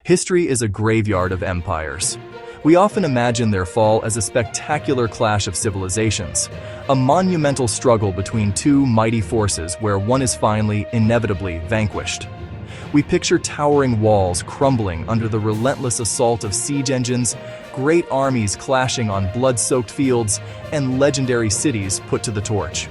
History is a graveyard of empires. We often imagine their fall as a spectacular clash of civilizations, a monumental struggle between two mighty forces where one is finally, inevitably, vanquished. We picture towering walls crumbling under the relentless assault of siege engines, great armies clashing on blood-soaked fields, and legendary cities put to the torch.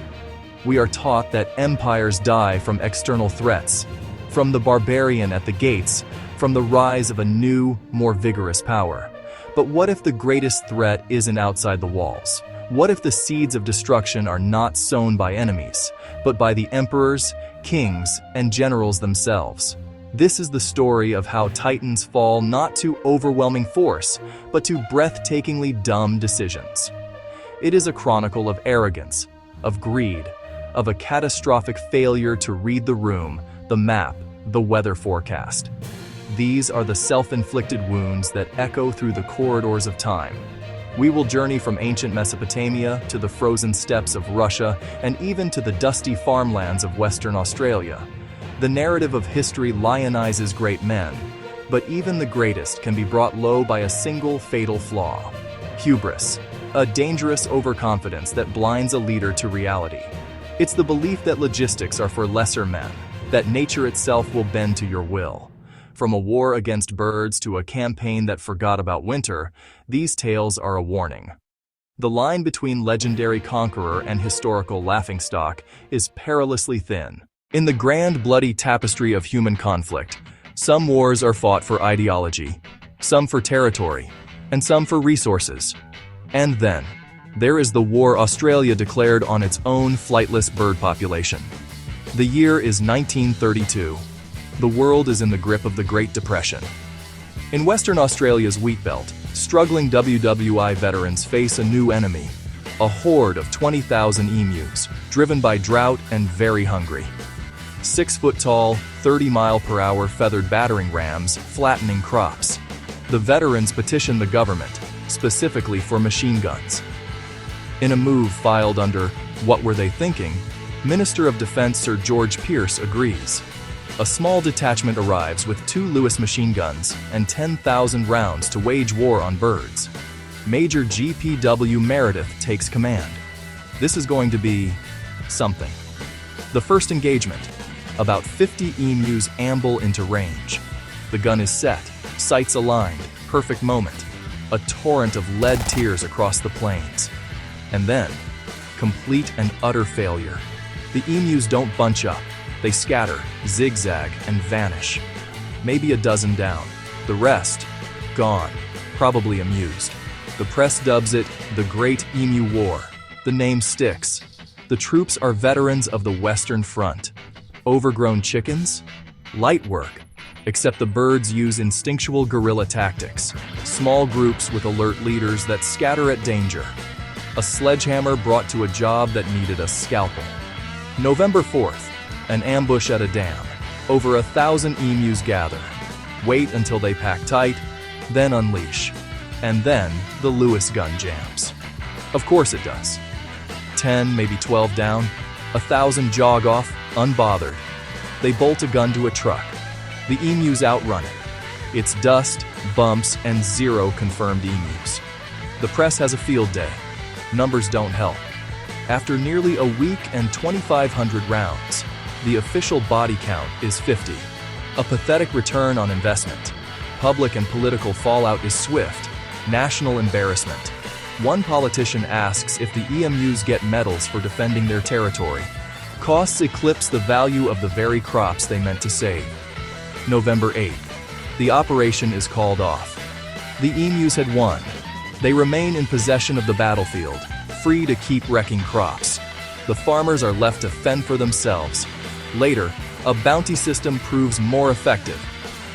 We are taught that empires die from external threats, from the barbarian at the gates, from the rise of a new, more vigorous power. But what if the greatest threat isn't outside the walls? What if the seeds of destruction are not sown by enemies, but by the emperors, kings, and generals themselves? This is the story of how titans fall not to overwhelming force, but to breathtakingly dumb decisions. It is a chronicle of arrogance, of greed, of a catastrophic failure to read the room, the map, the weather forecast. These are the self-inflicted wounds that echo through the corridors of time. We will journey from ancient Mesopotamia to the frozen steppes of Russia and even to the dusty farmlands of Western Australia. The narrative of history lionizes great men, but even the greatest can be brought low by a single fatal flaw: hubris, a dangerous overconfidence that blinds a leader to reality. It's the belief that logistics are for lesser men, that nature itself will bend to your will. From a war against birds to a campaign that forgot about winter, these tales are a warning. The line between legendary conqueror and historical laughingstock is perilously thin. In the grand bloody tapestry of human conflict, some wars are fought for ideology, some for territory, and some for resources. And then, there is the war Australia declared on its own flightless bird population. The year is 1932. The world is in the grip of the Great Depression. In Western Australia's wheat belt, struggling WWI veterans face a new enemy, a horde of 20,000 emus, driven by drought and very hungry. 6-foot-tall, 30-mile-per-hour feathered battering rams flattening crops. The veterans petition the government, specifically for machine guns. In a move filed under "What Were They Thinking?", Minister of Defense Sir George Pearce agrees. A small detachment arrives with 2 Lewis machine guns and 10,000 rounds to wage war on birds. Major G.P.W. Meredith takes command. This is going to be something. The first engagement. About 50 emus amble into range. The gun is set, sights aligned, perfect moment. A torrent of lead tears across the plains. And then, complete and utter failure. The emus don't bunch up. They scatter, zigzag, and vanish. Maybe a dozen down. The rest, gone, probably amused. The press dubs it the Great Emu War. The name sticks. The troops are veterans of the Western Front. Overgrown chickens? Light work. Except the birds use instinctual guerrilla tactics. Small groups with alert leaders that scatter at danger. A sledgehammer brought to a job that needed a scalpel. November 4th. An ambush at a dam. Over 1,000 emus gather. Wait until they pack tight, then unleash. And then the Lewis gun jams. Of course it does. 10, maybe 12 down. 1,000 jog off, unbothered. They bolt a gun to a truck. The emus outrun it. It's dust, bumps, and 0 confirmed emus. The press has a field day. Numbers don't help. After nearly a week and 2,500 rounds, the official body count is 50. A pathetic return on investment. Public and political fallout is swift. National embarrassment. One politician asks if the emus get medals for defending their territory. Costs eclipse the value of the very crops they meant to save. November 8th. The operation is called off. The emus had won. They remain in possession of the battlefield, free to keep wrecking crops. The farmers are left to fend for themselves. Later, a bounty system proves more effective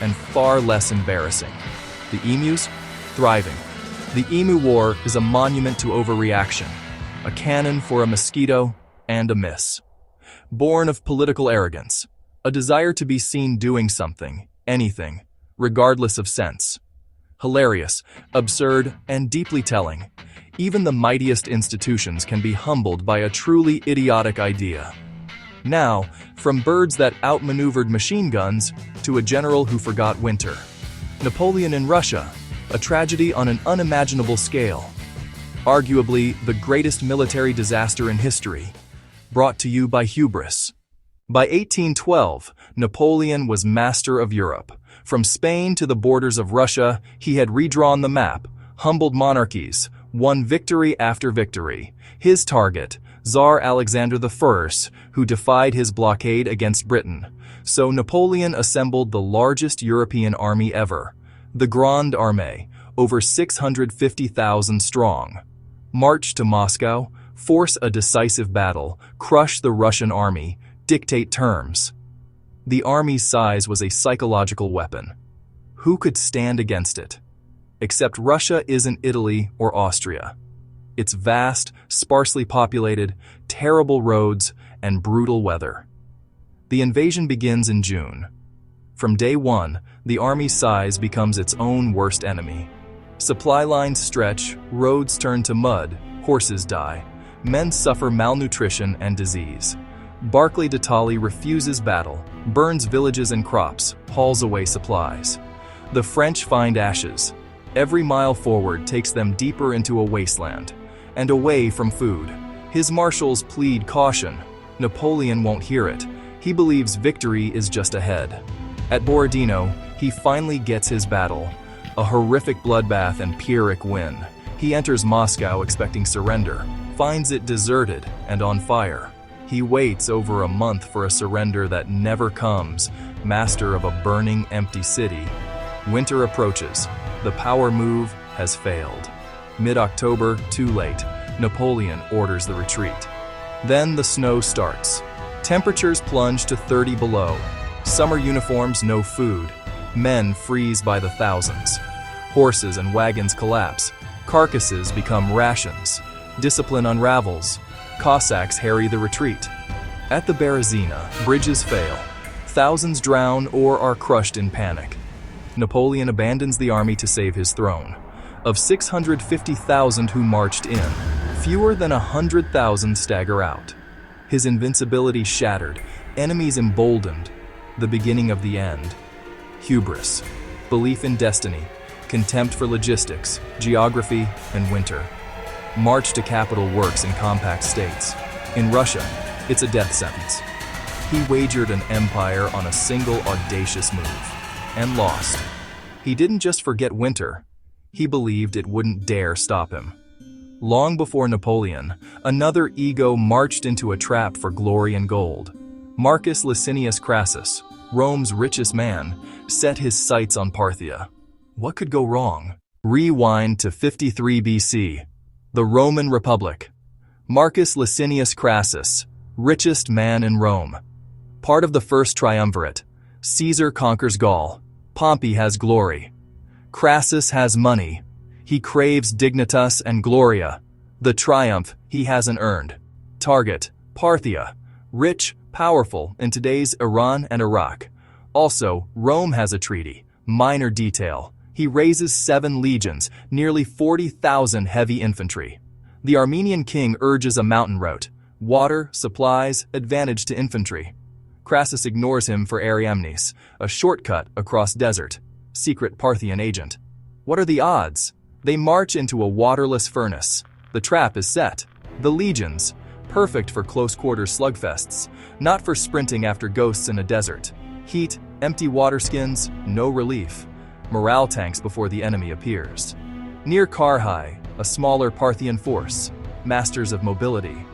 and far less embarrassing. The emus? Thriving. The Emu War is a monument to overreaction, a cannon for a mosquito and a miss. Born of political arrogance, a desire to be seen doing something, anything, regardless of sense. Hilarious, absurd, and deeply telling. Even the mightiest institutions can be humbled by a truly idiotic idea. Now, from birds that outmaneuvered machine guns to a general who forgot winter. Napoleon in Russia, a tragedy on an unimaginable scale. Arguably the greatest military disaster in history, brought to you by hubris. By 1812, Napoleon was master of Europe. From Spain to the borders of Russia, he had redrawn the map, humbled monarchies, won victory after victory. His target, Tsar Alexander I, who defied his blockade against Britain. So Napoleon assembled the largest European army ever, the Grande Armée, over 650,000 strong. March to Moscow, force a decisive battle, crush the Russian army, dictate terms. The army's size was a psychological weapon. Who could stand against it? Except Russia isn't Italy or Austria. It's vast, sparsely populated, terrible roads, and brutal weather. The invasion begins in June. From day one, the army's size becomes its own worst enemy. Supply lines stretch, roads turn to mud, horses die, men suffer malnutrition and disease. Barclay de Tolly refuses battle, burns villages and crops, hauls away supplies. The French find ashes. Every mile forward takes them deeper into a wasteland, and away from food. His marshals plead caution. Napoleon won't hear it. He believes victory is just ahead. At Borodino, he finally gets his battle, a horrific bloodbath and Pyrrhic win. He enters Moscow expecting surrender, finds it deserted and on fire. He waits over a month for a surrender that never comes, master of a burning, empty city. Winter approaches. The power move has failed. Mid-October, too late, Napoleon orders the retreat. Then the snow starts. Temperatures plunge to 30 below. Summer uniforms, no food. Men freeze by the thousands. Horses and wagons collapse. Carcasses become rations. Discipline unravels. Cossacks harry the retreat. At the Berezina, bridges fail. Thousands drown or are crushed in panic. Napoleon abandons the army to save his throne. Of 650,000 who marched in, fewer than 100,000 stagger out. His invincibility shattered, enemies emboldened, the beginning of the end. Hubris, belief in destiny, contempt for logistics, geography, and winter. March to capital works in compact states. In Russia, it's a death sentence. He wagered an empire on a single audacious move, and lost. He didn't just forget winter, he believed it wouldn't dare stop him. Long before Napoleon, another ego marched into a trap for glory and gold. Marcus Licinius Crassus, Rome's richest man, set his sights on Parthia. What could go wrong? Rewind to 53 BC. The Roman Republic. Marcus Licinius Crassus, richest man in Rome. Part of the first triumvirate. Caesar conquers Gaul. Pompey has glory. Crassus has money. He craves dignitas and gloria, the triumph he hasn't earned. Target, Parthia, rich, powerful in today's Iran and Iraq. Also, Rome has a treaty. Minor detail. He raises 7 legions, nearly 40,000 heavy infantry. The Armenian king urges a mountain route. Water, supplies, advantage to infantry. Crassus ignores him for Ariamnes, a shortcut across desert. Secret Parthian agent. What are the odds? They march into a waterless furnace. The trap is set. The legions, perfect for close-quarters slugfests, not for sprinting after ghosts in a desert. Heat, empty water skins, no relief. Morale tanks before the enemy appears. Near Karhai, a smaller Parthian force, masters of mobility.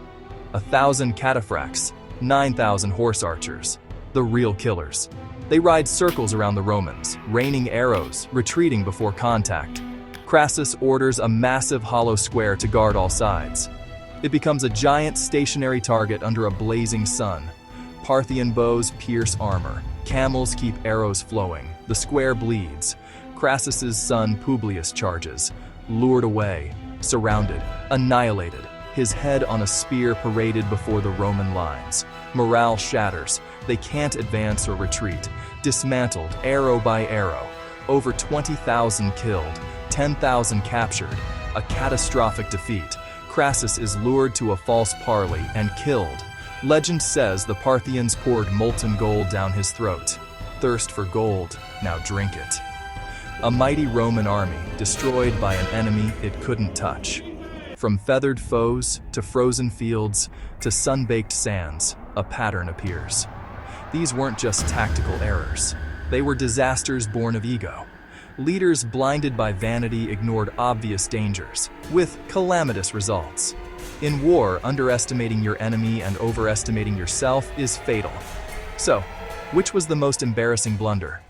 1,000 cataphracts, 9,000 horse archers, the real killers. They ride circles around the Romans, raining arrows, retreating before contact. Crassus orders a massive hollow square to guard all sides. It becomes a giant stationary target under a blazing sun. Parthian bows pierce armor. Camels keep arrows flowing. The square bleeds. Crassus's son Publius charges. Lured away, surrounded, annihilated. His head on a spear paraded before the Roman lines. Morale shatters. They can't advance or retreat. Dismantled, arrow by arrow. Over 20,000 killed, 10,000 captured. A catastrophic defeat. Crassus is lured to a false parley and killed. Legend says the Parthians poured molten gold down his throat. Thirst for gold, now drink it. A mighty Roman army destroyed by an enemy it couldn't touch. From feathered foes to frozen fields to sun-baked sands, a pattern appears. These weren't just tactical errors. They were disasters born of ego. Leaders blinded by vanity ignored obvious dangers, with calamitous results. In war, underestimating your enemy and overestimating yourself is fatal. So, which was the most embarrassing blunder?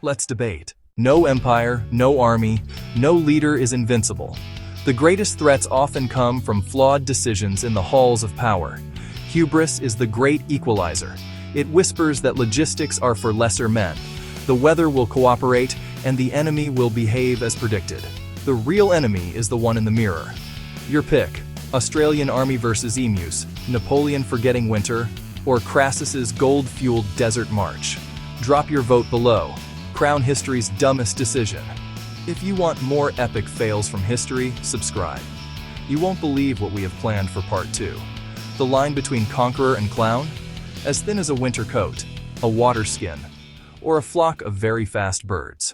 Let's debate. No empire, no army, no leader is invincible. The greatest threats often come from flawed decisions in the halls of power. Hubris is the great equalizer. It whispers that logistics are for lesser men. The weather will cooperate, and the enemy will behave as predicted. The real enemy is the one in the mirror. Your pick: Australian army versus emus, Napoleon forgetting winter, or Crassus's gold-fueled desert march. Drop your vote below. Crown history's dumbest decision. If you want more epic fails from history, subscribe. You won't believe what we have planned for part 2. The line between conqueror and clown? As thin as a winter coat, a water skin, or a flock of very fast birds.